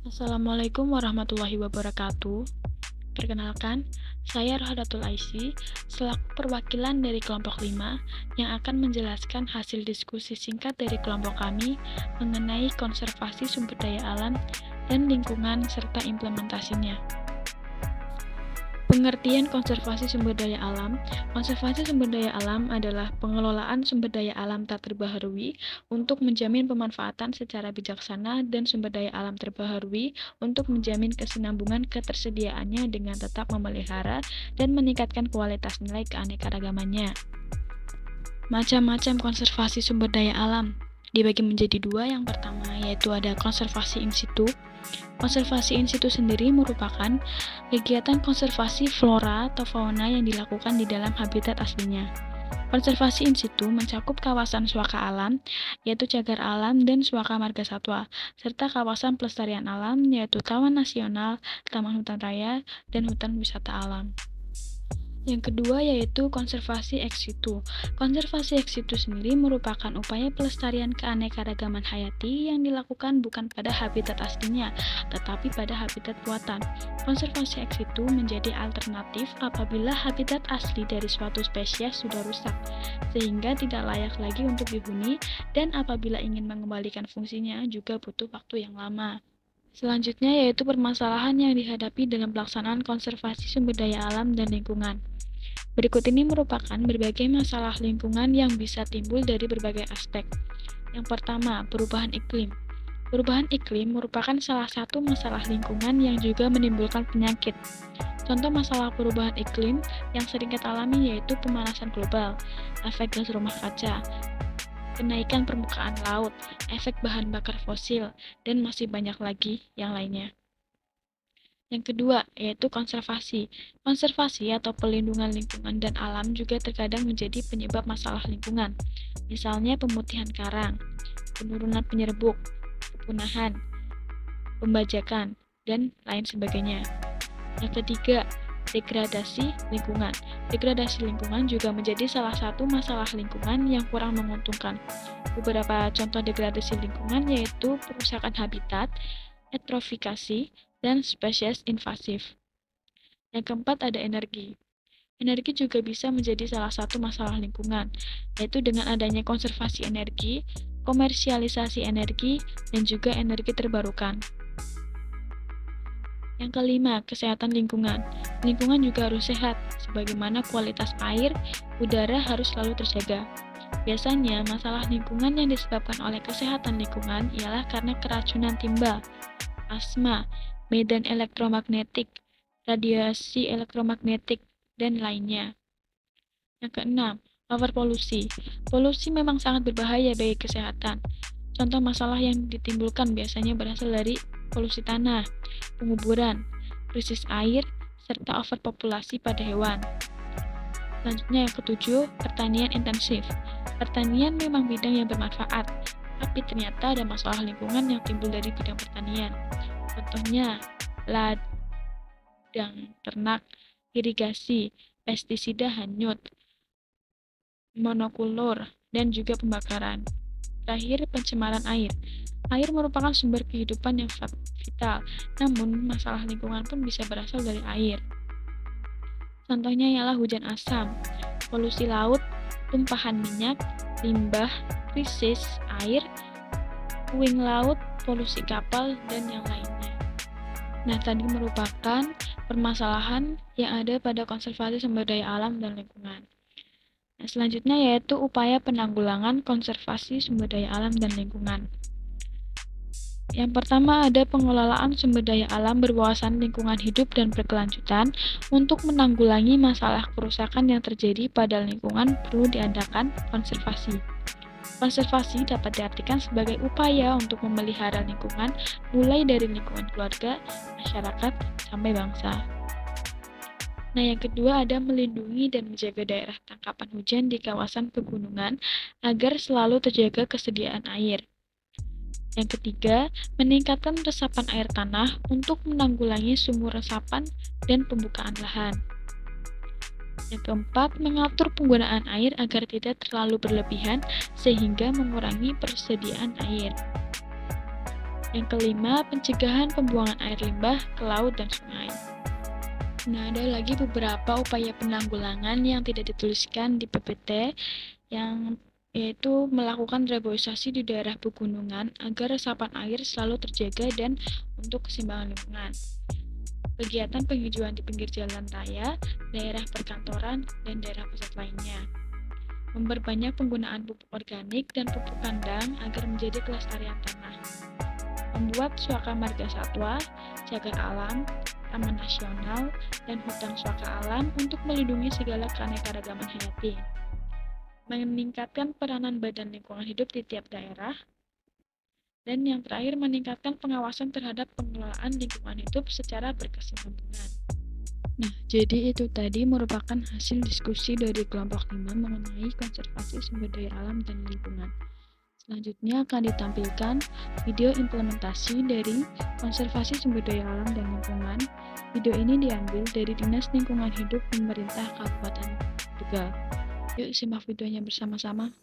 Assalamualaikum warahmatullahi wabarakatuh. Perkenalkan, saya Rohadatul Aisy, selaku perwakilan dari kelompok 5 yang akan menjelaskan hasil diskusi singkat dari kelompok kami mengenai konservasi sumber daya alam dan lingkungan serta implementasinya. Pengertian konservasi sumber daya alam. Konservasi sumber daya alam adalah pengelolaan sumber daya alam tak terbaharui untuk menjamin pemanfaatan secara bijaksana dan sumber daya alam terbaharui untuk menjamin kesinambungan ketersediaannya dengan tetap memelihara dan meningkatkan kualitas nilai keanekaragamannya. Macam-macam konservasi sumber daya alam dibagi menjadi dua. Yang pertama yaitu ada konservasi in situ. Konservasi in situ sendiri merupakan kegiatan konservasi flora atau fauna yang dilakukan di dalam habitat aslinya. Konservasi in situ mencakup kawasan suaka alam, yaitu cagar alam dan suaka marga satwa, serta kawasan pelestarian alam, yaitu taman nasional, taman hutan raya, dan hutan wisata alam. Yang kedua yaitu konservasi ex situ. Konservasi ex situ sendiri merupakan upaya pelestarian keanekaragaman hayati yang dilakukan bukan pada habitat aslinya, tetapi pada habitat buatan. Konservasi ex situ menjadi alternatif apabila habitat asli dari suatu spesies sudah rusak, sehingga tidak layak lagi untuk dihuni, dan apabila ingin mengembalikan fungsinya juga butuh waktu yang lama. Selanjutnya yaitu permasalahan yang dihadapi dalam pelaksanaan konservasi sumber daya alam dan lingkungan. Berikut ini merupakan berbagai masalah lingkungan yang bisa timbul dari berbagai aspek. Yang pertama, perubahan iklim. Perubahan iklim merupakan salah satu masalah lingkungan yang juga menimbulkan penyakit. Contoh masalah perubahan iklim yang sering kita alami yaitu pemanasan global, efek gas rumah kaca, kenaikan permukaan laut, efek bahan bakar fosil, dan masih banyak lagi yang lainnya. Yang kedua, yaitu konservasi. Konservasi atau pelindungan lingkungan dan alam juga terkadang menjadi penyebab masalah lingkungan. Misalnya pemutihan karang, penurunan penyerbuk, kepunahan, pembajakan, dan lain sebagainya. Yang ketiga, degradasi lingkungan. Degradasi lingkungan juga menjadi salah satu masalah lingkungan yang kurang menguntungkan. Beberapa contoh degradasi lingkungan yaitu perusakan habitat, eutrofikasi, dan spesies invasif. Yang keempat ada energi. Energi juga bisa menjadi salah satu masalah lingkungan, yaitu dengan adanya konservasi energi, komersialisasi energi, dan juga energi terbarukan. Yang kelima, kesehatan lingkungan. Lingkungan juga harus sehat, sebagaimana kualitas air, udara harus selalu terjaga. Biasanya, masalah lingkungan yang disebabkan oleh kesehatan lingkungan ialah karena keracunan timbal, asma, medan elektromagnetik, radiasi elektromagnetik, dan lainnya. Yang keenam, over polusi. Polusi memang sangat berbahaya bagi kesehatan. Contoh masalah yang ditimbulkan biasanya berasal dari polusi tanah, penguburan, krisis air, serta overpopulasi pada hewan. Selanjutnya yang ketujuh, pertanian intensif. Pertanian memang bidang yang bermanfaat, tapi ternyata ada masalah lingkungan yang timbul dari bidang pertanian. Contohnya, ladang ternak, irigasi, pestisida hanyut, monokultur, dan juga pembakaran. Terakhir, pencemaran air. Air merupakan sumber kehidupan yang vital, namun masalah lingkungan pun bisa berasal dari air. Contohnya ialah hujan asam, polusi laut, tumpahan minyak, limbah, krisis air, puing laut, polusi kapal, dan yang lainnya. Nah, tadi merupakan permasalahan yang ada pada konservasi sumber daya alam dan lingkungan. Nah, selanjutnya yaitu upaya penanggulangan konservasi sumber daya alam dan lingkungan. Yang pertama ada pengelolaan sumber daya alam berwawasan lingkungan hidup dan berkelanjutan. Untuk menanggulangi masalah kerusakan yang terjadi pada lingkungan perlu diadakan konservasi. Konservasi dapat diartikan sebagai upaya untuk memelihara lingkungan, mulai dari lingkungan keluarga, masyarakat, sampai bangsa. Nah, yang kedua ada melindungi dan menjaga daerah tangkapan hujan di kawasan pegunungan agar selalu terjaga kesediaan air. Yang ketiga, meningkatkan resapan air tanah untuk menanggulangi sumur resapan dan pembukaan lahan. Yang keempat, mengatur penggunaan air agar tidak terlalu berlebihan sehingga mengurangi persediaan air. Yang kelima, pencegahan pembuangan air limbah ke laut dan sungai. Nah, ada lagi beberapa upaya penanggulangan yang tidak dituliskan di PPT, yang yaitu melakukan reboisasi di daerah pegunungan agar resapan air selalu terjaga dan untuk keseimbangan lingkungan. Kegiatan penghijauan di pinggir jalan raya, daerah perkantoran, dan daerah pusat lainnya. Memperbanyak penggunaan pupuk organik dan pupuk kandang agar menjadi kelestarian tanah. Membuat suaka marga satwa, cagar alam, taman nasional, dan hutan suaka alam untuk melindungi segala keanekaragaman hayati. Meningkatkan peranan badan lingkungan hidup di tiap daerah. Dan yang terakhir, meningkatkan pengawasan terhadap pengelolaan lingkungan hidup secara berkesinambungan. Nah, jadi itu tadi merupakan hasil diskusi dari kelompok 5 mengenai konservasi sumber daya alam dan lingkungan. Selanjutnya akan ditampilkan video implementasi dari konservasi sumber daya alam dan lingkungan. Video ini diambil dari Dinas Lingkungan Hidup Pemerintah Kabupaten Tegal. Yuk simak videonya bersama-sama.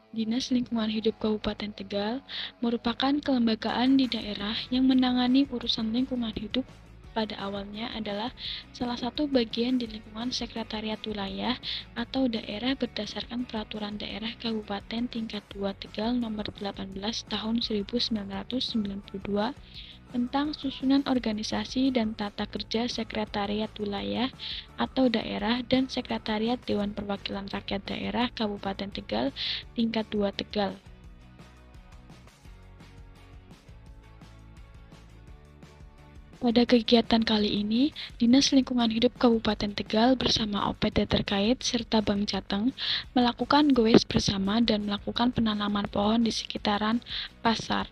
Dinas Lingkungan Hidup Kabupaten Tegal merupakan kelembagaan di daerah yang menangani urusan lingkungan hidup. Pada awalnya adalah salah satu bagian di lingkungan sekretariat wilayah atau daerah berdasarkan Peraturan Daerah Kabupaten Tingkat 2 Tegal Nomor 18 Tahun 1992 tentang susunan organisasi dan tata kerja sekretariat wilayah atau daerah dan sekretariat Dewan Perwakilan Rakyat Daerah Kabupaten Tegal Tingkat 2 Tegal. Pada kegiatan kali ini, Dinas Lingkungan Hidup Kabupaten Tegal bersama OPD terkait serta Bank Jateng melakukan goes bersama dan melakukan penanaman pohon di sekitaran pasar.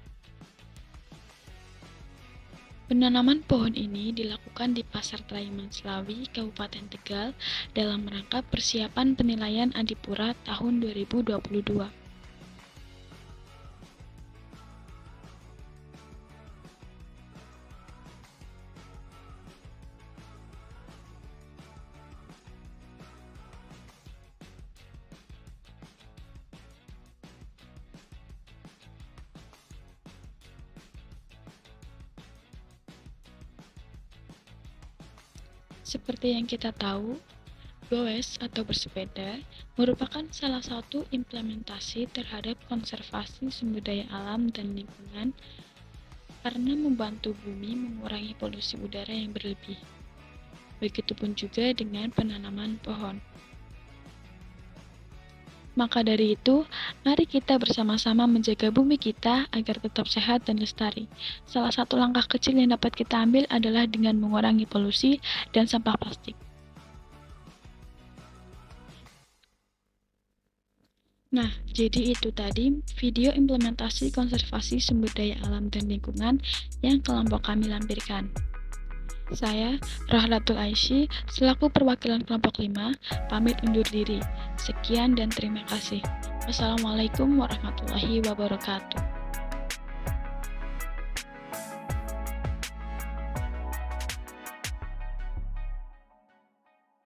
Penanaman pohon ini dilakukan di Pasar Traiman Slawi, Kabupaten Tegal dalam rangka persiapan penilaian Adipura tahun 2022. Seperti yang kita tahu, goes atau bersepeda merupakan salah satu implementasi terhadap konservasi sumber daya alam dan lingkungan karena membantu bumi mengurangi polusi udara yang berlebih. Begitupun juga dengan penanaman pohon. Maka dari itu, mari kita bersama-sama menjaga bumi kita agar tetap sehat dan lestari. Salah satu langkah kecil yang dapat kita ambil adalah dengan mengurangi polusi dan sampah plastik. Nah, jadi itu tadi video implementasi konservasi sumber daya alam dan lingkungan yang kelompok kami lampirkan. Saya, Rahlatul Aisy, selaku perwakilan kelompok 5, pamit undur diri. Sekian dan terima kasih. Wassalamualaikum warahmatullahi wabarakatuh.